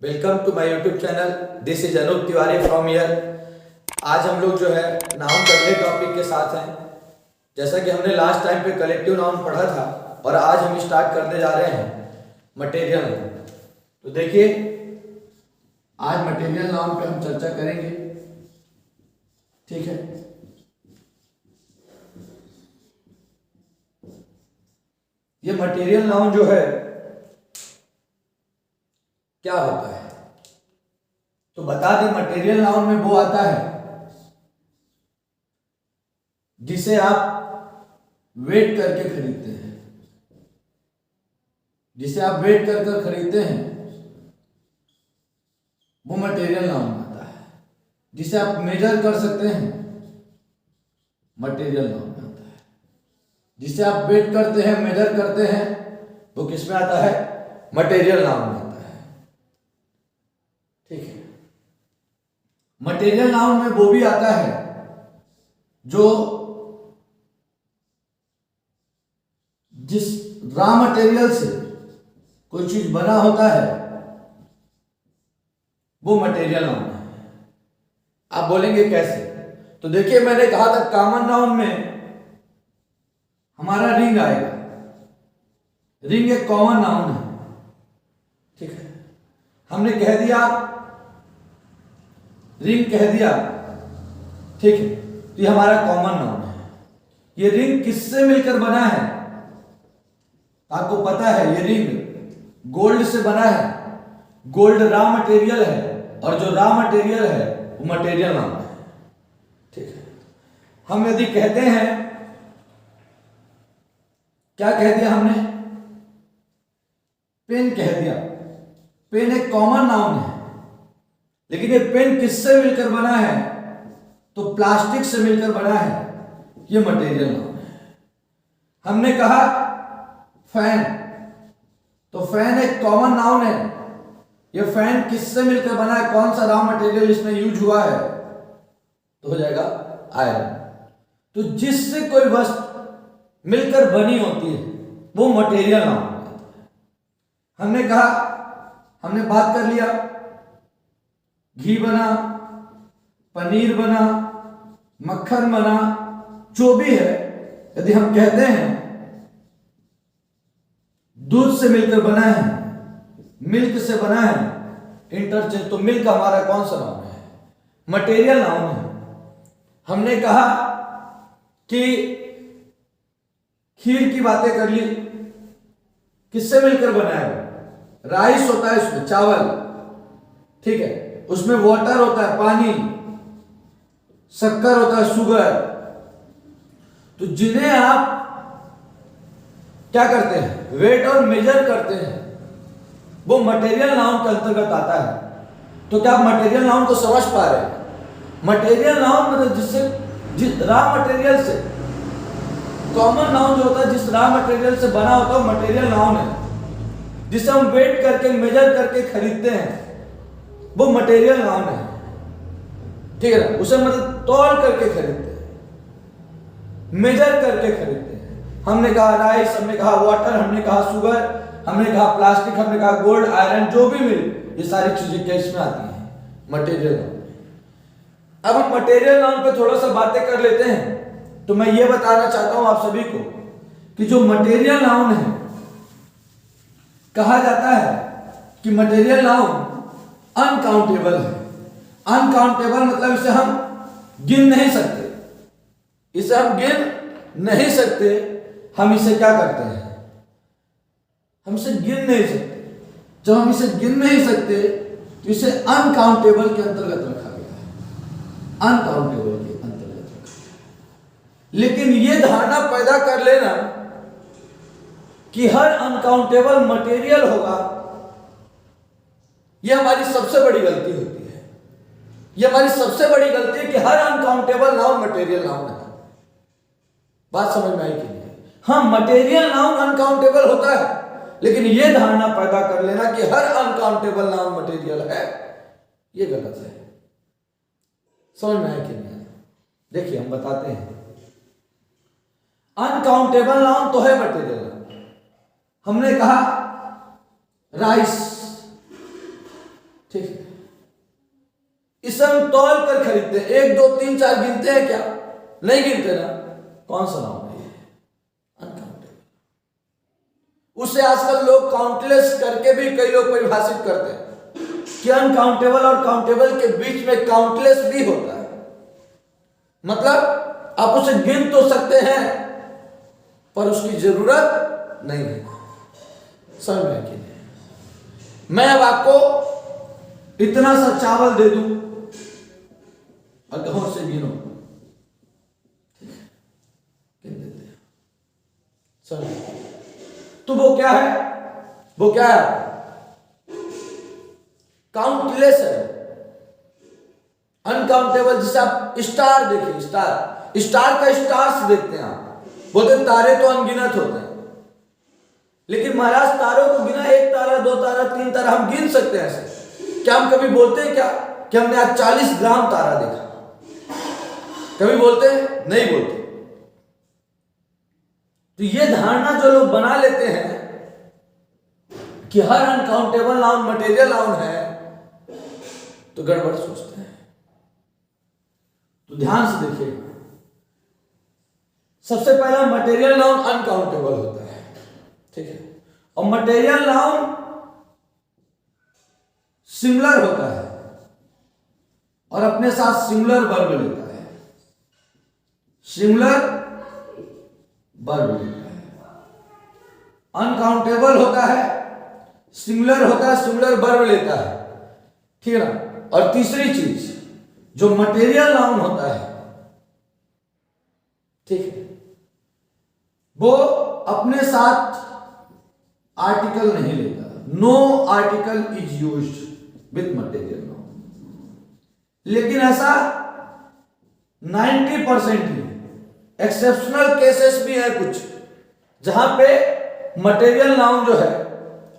Welcome to my YouTube channel. This is Anoop Tiwari from here. आज हम लोग जो है नाउन के अगले टॉपिक के साथ हैं। जैसा कि हमने लास्ट टाइम पे कलेक्टिव नाउन पढ़ा था और आज हम स्टार्ट करने जा रहे हैं मटेरियल नाउन। तो देखिए आज मटेरियल नाउन पे हम चर्चा करेंगे, ठीक है। ये मटेरियल नाउन जो है क्या होता है तो बता दें। मटेरियल नाउन में वो आता है जिसे आप वेट करके खरीदते हैं, जिसे आप वेट कर खरीदते हैं वो मटेरियल नाउन आता है। जिसे आप मेजर कर सकते हैं मटेरियल नाउन आता है। जिसे आप वेट करते हैं, मेजर करते हैं, वो किस में आता है? मटेरियल नाउन में आता है, ठीक है। मटेरियल नाउन में वो भी आता है जो जिस रॉ मटेरियल से कोई चीज बना होता है वो मटेरियल नाउन है। आप बोलेंगे कैसे? तो देखिए मैंने कहा था कॉमन नाउन में हमारा रिंग आएगा। रिंग एक कॉमन नाउन है, ठीक है। हमने कह दिया रिंग, कह दिया, ठीक है। तो ये हमारा कॉमन नाउन है। ये रिंग किससे मिलकर बना है? आपको पता है ये रिंग गोल्ड से बना है। गोल्ड रॉ मटेरियल है और जो रॉ मटेरियल है वो मटेरियल नाउन है, ठीक है। हम यदि कहते हैं, क्या कह दिया हमने? पेन कह दिया। पेन एक कॉमन नाउन है, लेकिन ये पेन किससे मिलकर बना है? तो प्लास्टिक से मिलकर बना है, ये मटेरियल नाउन है। हमने कहा फैन, तो फैन एक कॉमन नाउन है। ये फैन किससे मिलकर बना है? कौन सा रॉ मटेरियल इसमें यूज हुआ है? तो हो जाएगा आयरन। तो जिससे कोई वस्तु मिलकर बनी होती है वो मटेरियल नाउन है। हमने कहा, हमने बात कर लिया, घी बना, पनीर बना, मक्खन बना, जो भी है, यदि हम कहते हैं दूध से मिलकर बना है, मिल्क से बना है, इंटरचेंज, तो मिल्क हमारा कौन सा नाउन है? मटेरियल नाउन है। हमने कहा कि खीर की बातें कर ली, किससे मिलकर बना है? राइस होता है उसमें, चावल, ठीक है। उसमें वाटर होता है, पानी, शक्कर होता है, शुगर। तो जिन्हें आप क्या करते हैं? वेट और मेजर करते हैं, वो मटेरियल नाउन के अंतर्गत आता है। तो क्या आप मटेरियल नाउन को समझ पा रहे हैं? मटेरियल नाउन मतलब जिससे, जिस रॉ मटेरियल से, कॉमन नाउन जो होता है जिस रॉ मटेरियल से बना होता है मटेरियल नाउन है। जिसे हम वेट करके, मेजर करके खरीदते हैं वो मटेरियल नाउन है, ठीक है ना। उसे मतलब तौल करके खरीदते हैं, मेजर करके खरीदते हैं। हमने कहा राइस, हमने कहा वाटर, हमने कहा शुगर, हमने कहा प्लास्टिक, हमने कहा गोल्ड, आयरन, जो भी मिले, ये सारी चीजें कैसे में आती हैं? Material noun. अब हम मटेरियल नाउन पे थोड़ा सा बातें कर लेते हैं। तो मैं ये बताना चाहता हूं आप सभी को कि जो मटेरियल नाउन है, कहा जाता है कि मटेरियल नाउन अनकाउंटेबल है। अनकाउंटेबल मतलब इसे हम गिन नहीं सकते, इसे हम गिन नहीं सकते। हम इसे क्या करते हैं? हम इसे गिन नहीं सकते। जब हम इसे गिन नहीं सकते तो इसे अनकाउंटेबल के अंतर्गत रखा गया है, अनकाउंटेबल के अंतर्गत रखा गया। लेकिन यह धारणा पैदा कर लेना कि हर अनकाउंटेबल मटेरियल होगा, यह हमारी सबसे बड़ी गलती होती है। यह हमारी सबसे बड़ी गलती है कि हर अनकाउंटेबल नाउन मटेरियल नाउन है। बात समझ में आई कि नहीं? हाँ, मटेरियल नाउन अनकाउंटेबल होता है, लेकिन यह धारणा पैदा कर लेना कि हर अनकाउंटेबल नाउन मटेरियल है, यह गलत है। समझ में आया कि नहीं? देखिए हम बताते हैं। अनकाउंटेबल नाउन तो है मटेरियल नाउन। हमने कहा राइस, ठीक है, इसे हम तौल कर खरीदते हैं। 1 2 3 4 गिनते हैं क्या? नहीं गिनते ना। कौन सा नाउन है ये? अनकाउंटेबल। उसे आजकल लोग काउंटलेस करके भी कई लोग परिभाषित करते हैं कि अनकाउंटेबल और काउंटेबल के बीच में काउंटलेस भी होता है। मतलब आप उसे गिन तो सकते हैं पर उसकी जरूरत नहीं है। समझ में कि नहीं? मैं अब आपको इतना सा चावल दे दूं और गौर से गिनो, गिन देते हैं। समझ? तो वो क्या है? वो क्या है? काउंटलेस है, अनकाउंटेबल। जिसे आप स्टार देखिए, स्टार का स्टार्स देखते हैं आप, बोलते हैं तारे तो अनगिनत होते हैं, लेकिन महाराज तारों को गिना 1 तारा 2 तारा 3 तारा हम गिन सकते हैं ऐसे। क्या हम कभी बोलते हैं क्या कि हमने आज 40 ग्राम तारा देखा? कभी बोलते हैं? नहीं बोलते। तो ये धारणा जो लोग बना लेते हैं कि हर अनकाउंटेबल नाउन मटेरियल नाउन है, तो गड़बड़ सोचते हैं। तो ध्यान से देखिए, सबसे पहला मटेरियल नाउन अनकाउंटेबल होता है, ठीक है। और मटेरियल नाउन सिमिलर होता है और अपने साथ सिमिलर वर्ब लेता है। सिमिलर वर्ब लेता है। अनकाउंटेबल होता है, सिमिलर होता है, सिमिलर वर्ब लेता है, ठीक है ना। और तीसरी चीज जो मटेरियल नाउन होता है, ठीक है, वो अपने साथ आर्टिकल नहीं लेता। No article is used with material noun. लेकिन ऐसा 90% ही, एक्सेप्शनल केसेस भी है कुछ जहां पे मटेरियल नाउन जो है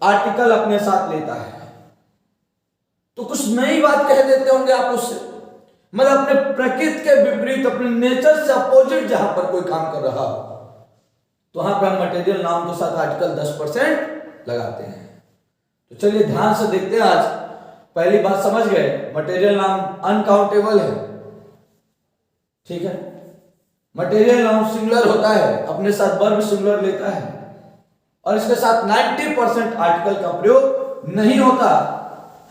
आर्टिकल अपने साथ लेता है। तो कुछ नई बात कह देते होंगे आप उससे, मतलब अपने प्रकृति के विपरीत, अपने नेचर से अपोजिट जहां पर कोई काम कर रहा हो, तो वहां पर हम मटेरियल नाउन के साथ आर्टिकल 10% लगाते हैं। तो चलिए ध्यान से देखते हैं। आज पहली बात समझ गए, मटेरियल नाउन अनकाउंटेबल है, ठीक है। मटेरियल नाउन सिंगुलर होता है, अपने साथ वर्ब सिंगुलर लेता है, और इसके साथ 90% आर्टिकल का प्रयोग नहीं होता।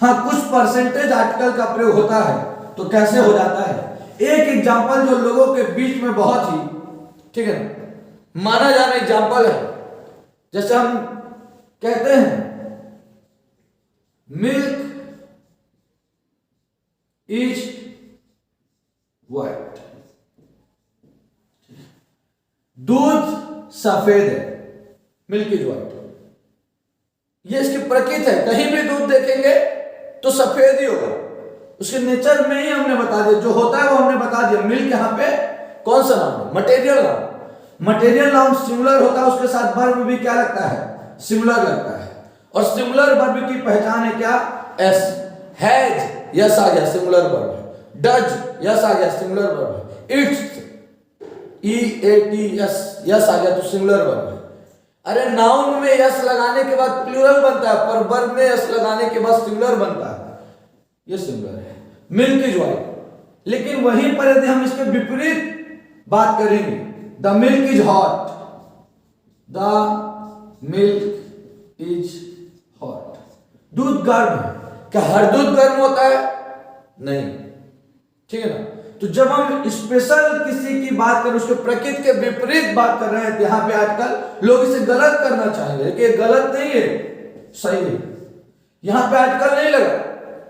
हाँ, कुछ परसेंटेज आर्टिकल का प्रयोग होता है। तो कैसे हो जाता है? एक एग्जांपल जो लोगों के बीच में बहुत ही, ठीक है, माना जाना एग्जांपल है, जैसे हम कहते हैं मिल्क इज व्हाइट, दूध सफेद है, मिल्क इज व्हाइट। ये इसकी प्रकृति है। कहीं भी दूध देखेंगे तो सफेद ही होगा, उसके नेचर में ही हमने बता दिया, जो होता है वो हमने बता दिया। मिल्क यहां पे कौन सा नाउन है? Material noun. Material noun similar होता है, उसके साथ वर्ब भी क्या लगता है? सिमिलर लगता है। और सिमिलर वर्ब की पहचान है क्या? एस। हैज, यस आ गया, सिमिलर वर्ब है। डज, यस आ गया, सिमिलर वर्ब है। इट्स, EATS, यस आ गया, तो सिमिलर वर्ब है। अरे नाउन में यस लगाने के बाद प्लूरल बनता है, पर वर्ब में यस लगाने के बाद सिंगुलर बनता है। ये सिंगुलर है, मिल्क इज व्हाइट। लेकिन वहीं पर यदि हम इसके विपरीत बात करेंगे, the milk is hot, the milk is hot, दूध गर्म है। क्या हर दूध गर्म होता है? नहीं, ठीक है ना। तो जब हम स्पेशल किसी की बात करें, उसके प्रकृति के विपरीत बात कर रहे हैं, यहां पे आजकल लोग इसे गलत करना चाहेंगे, लेकिन ये गलत नहीं है, सही है। यहां पे आर्टिकल नहीं लगा,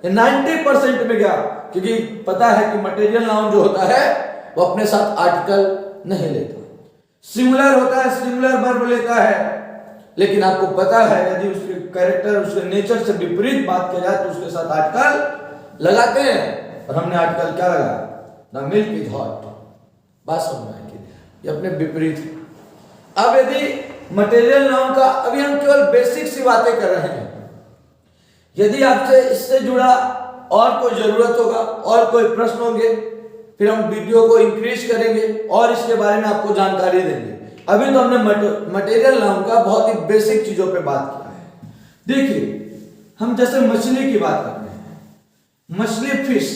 ये 90% में गया, क्योंकि पता है कि मटेरियल नाउन जो होता है वो अपने साथ आर्टिकल नहीं लेता। सिमिलर होता है, सिमिलर वर्ब लेता है, लेकिन आपको पता है यदि उसके कैरेक्टर, उसके नेचर से विपरीत बात की जाए तो उसके साथ आर्टिकल लगाते हैं। और हमने आर्टिकल क्या लगाया? The milk is hot. बात समझ में आएगी, ये अपने विपरीत है। अब यदि मटेरियल नाउन का, अभी हम केवल बेसिक सी बातें कर रहे हैं, यदि आपसे इससे जुड़ा और कोई जरूरत होगा और कोई प्रश्न होंगे, फिर हम वीडियो को इंक्रीज करेंगे और इसके बारे में आपको जानकारी देंगे। अभी तो हमने मटेरियल नाउन का बहुत ही बेसिक चीजों पे बात किया है। देखिए, हम जैसे मछली की बात करते हैं, मछली फिश,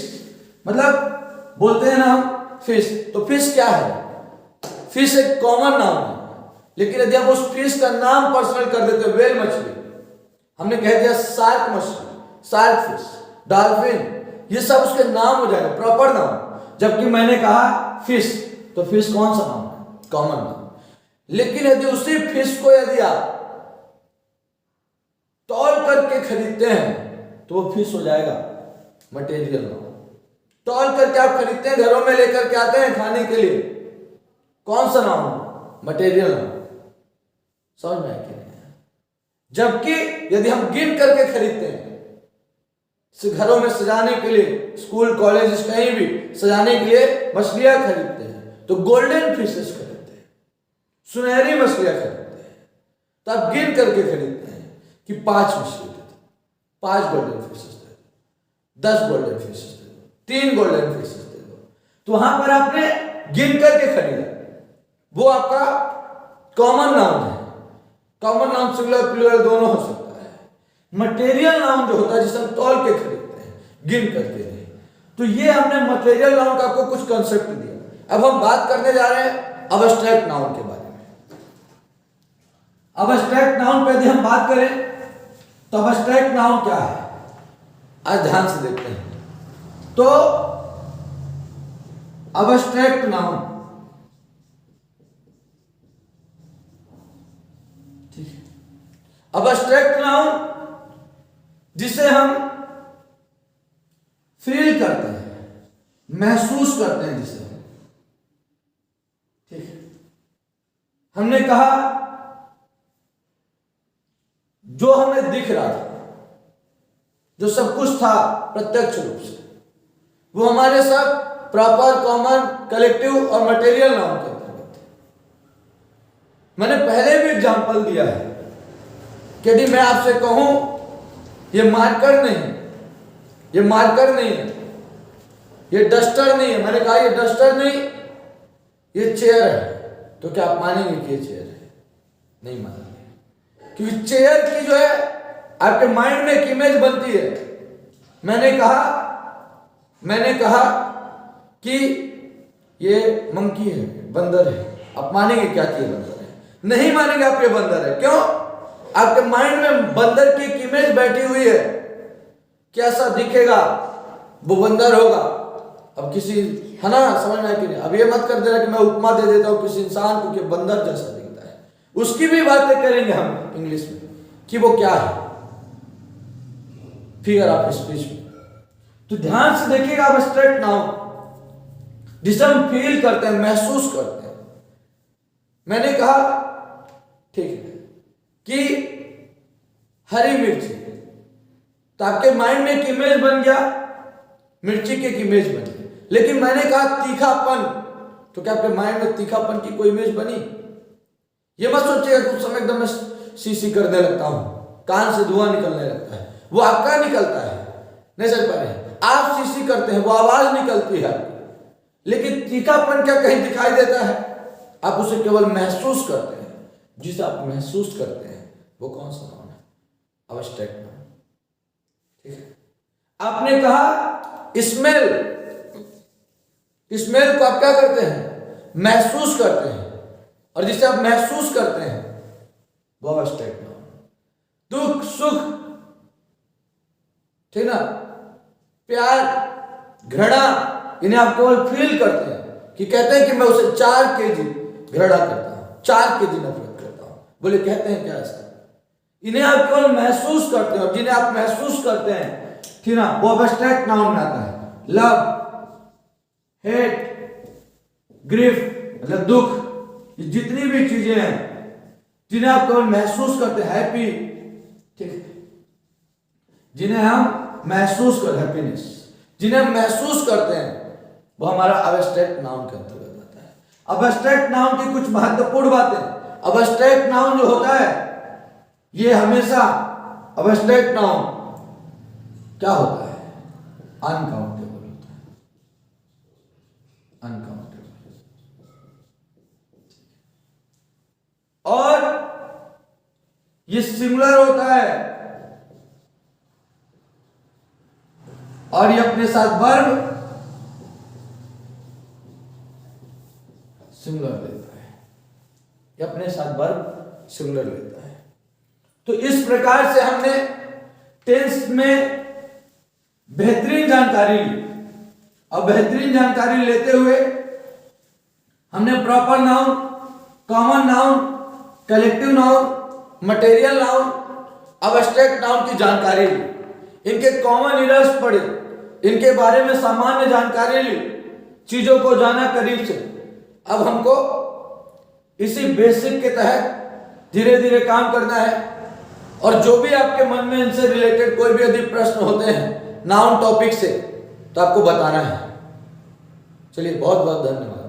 मतलब बोलते हैं ना हम फिश, तो फिश क्या है? फिश एक कॉमन नाम है, लेकिन यदि हम उस फिश का नाम पर्सनल कर देते, वेल मछली, हमने कह दिया शार्क मछली, शार्क फिश, डॉल्फिन, ये सब उसके नाम हो जाएगा, प्रॉपर नाम। जबकि मैंने कहा फिश, तो फिश कौन सा नाम है? कॉमन नाम। लेकिन यदि उसी फिश को यदि आप तौल करके खरीदते हैं तो वो फिश हो जाएगा मटेरियल नाउन। तौल करके आप खरीदते हैं, घरों में लेकर के आते हैं खाने के लिए, कौन सा नाउन? Material noun. समझ में आया कि नहीं? जबकि यदि हम गिन करके खरीदते हैं, घरों में सजाने के लिए, स्कूल कॉलेज कहीं भी सजाने के लिए मछलियां खरीदते हैं, तो गोल्डन फिशेस खरीदते हैं, सुनहरी मछलियां खरीदते हैं, तो आप गिन करके खरीदते हैं कि 5 मछली दे दो, 5 गोल्डन फिशेस दे दो, 10 गोल्डन फिशेस दे दो, 3 गोल्डन फिशेस दे दो। तो वहां पर आपने गिन करके खरीदा, वो आपका कॉमन नाउन है। कॉमन नाउन सिंगुलर प्लूरल दोनों हो सकता है। मटेरियल नाउन जो होता है जिसे हम तौल के खरीदते हैं, गिन करके नहीं। तो ये हमने मटेरियल नाउन का आपको कुछ कंसेप्ट दिया। अब हम बात करने जा रहे हैं अब्स्ट्रैक्ट नाउन के बारे में। अब्स्ट्रैक्ट नाउन पे यदि हम बात करें तो अब्स्ट्रैक्ट नाउन क्या है, आज ध्यान से देखते हैं। तो अब्स्ट्रैक्ट नाउन, ठीक है, अब्स्ट्रैक्ट नाउन जिसे हम फील करते हैं, महसूस करते हैं, जिसे हम, ठीक है, हमने कहा जो हमें दिख रहा था, जो सब कुछ था प्रत्यक्ष रूप से, वो हमारे सब प्रॉपर, कॉमन, कलेक्टिव और मटेरियल नाउन के अंतर्गत थे। मैंने पहले भी एग्जांपल दिया है कि यदि मैं आपसे कहूं ये मार्कर नहीं, ये मार्कर नहीं है, ये डस्टर नहीं है, मैंने कहा ये डस्टर नहीं, ये चेयर है, तो क्या आप मानेंगे कि ये चेयर है? नहीं मानेंगे, क्योंकि चेयर की जो है आपके माइंड में एक इमेज बनती है। मैंने कहा कि ये मंकी है, बंदर है, आप मानेंगे क्या कि ये बंदर है? नहीं मानेंगे आप ये बंदर है। क्यों? आपके माइंड में बंदर की एक इमेज बैठी हुई है, कैसा दिखेगा, वो बंदर होगा। अब किसी, है ना, समझ में आया कि नहीं? अब ये मत कर देना कि मैं उपमा दे देता हूं किसी इंसान को कि बंदर जैसा दिखता है, उसकी भी बातें करेंगे हम इंग्लिश में कि वो क्या है, फिगर ऑफ स्पीच में। तो ध्यान से देखिएगा, अब्स्ट्रैक्ट नाउन जिसे हम फील करते हैं, महसूस करते हैं। मैंने कहा ठीक है कि हरी मिर्ची, तो आपके माइंड में एक इमेज बन गया, मिर्ची की एक इमेज बनी। लेकिन मैंने कहा तीखापन, तो क्या आपके माइंड में तीखापन की कोई इमेज बनी? ये मत सोचिएगा कुछ समय एकदम मैं सी करने लगता हूं, कान से धुआं निकलने लगता है, वो आपका निकलता है, नहीं समझ पा रहे? आप सी करते हैं, वो आवाज निकलती है, लेकिन तीखापन क्या कहीं दिखाई देता है? आप उसे केवल महसूस करते हैं। जिसे आप महसूस करते हैं वो कौन सा नाउन है? अब्स्ट्रैक्ट नाउन, ठीक है। आपने कहा स्मेल, स्मेल को आप क्या करते हैं? महसूस करते हैं, और जिसे आप महसूस करते हैं वो अब्स्ट्रैक्ट नाउन। दुख, सुख, ठीक ना, प्यार, घृणा, इन्हें आप केवल फील करते हैं कि कहते हैं कि मैं उसे 4 kg घृणा करता हूं, 4 kg नफरत करता हूं, बोले कहते हैं क्या ऐसा? इन्हें आप केवल महसूस करते हैं, और जिन्हें आप महसूस करते हैं, ठीक ना, वो अब्स्ट्रैक्ट नाउन में आता है। लव, हेट, ग्रीफ मतलब दुख, जितनी भी चीजें हैं जिन्हें आप केवल महसूस करते हैं, हैप्पी, ठीक, जिन्हें हम महसूस कर, हैप्पीनेस, जिन्हें हम महसूस करते हैं, वो हमारा अब्स्ट्रैक्ट नाउन के अंतर्गत आता है। अब्स्ट्रैक्ट नाउन की कुछ महत्वपूर्ण बातें। अब्स्ट्रैक्ट नाउन जो होता है, ये हमेशा अब्स्ट्रैक्ट नाउन क्या होता है? अनकाउंटेबल होता है, अनकाउंटेबल। और ये सिंगुलर होता है, और ये अपने साथ वर्ब सिंगुलर लेता है, ये अपने साथ वर्ब सिंगुलर लेता है। तो इस प्रकार से हमने टेंस में बेहतरीन जानकारी ली। और बेहतरीन जानकारी लेते हुए हमने proper noun, common noun, collective noun, material noun, abstract noun की जानकारी ली, इनके कॉमन इरर्स पढ़े, इनके बारे में सामान्य जानकारी ली, चीजों को जाना करीब से। अब हमको इसी बेसिक के तहत धीरे धीरे काम करना है। और जो भी आपके मन में इनसे रिलेटेड कोई भी यदि प्रश्न होते हैं नाउन टॉपिक से, तो आपको बताना है। चलिए, बहुत बहुत धन्यवाद।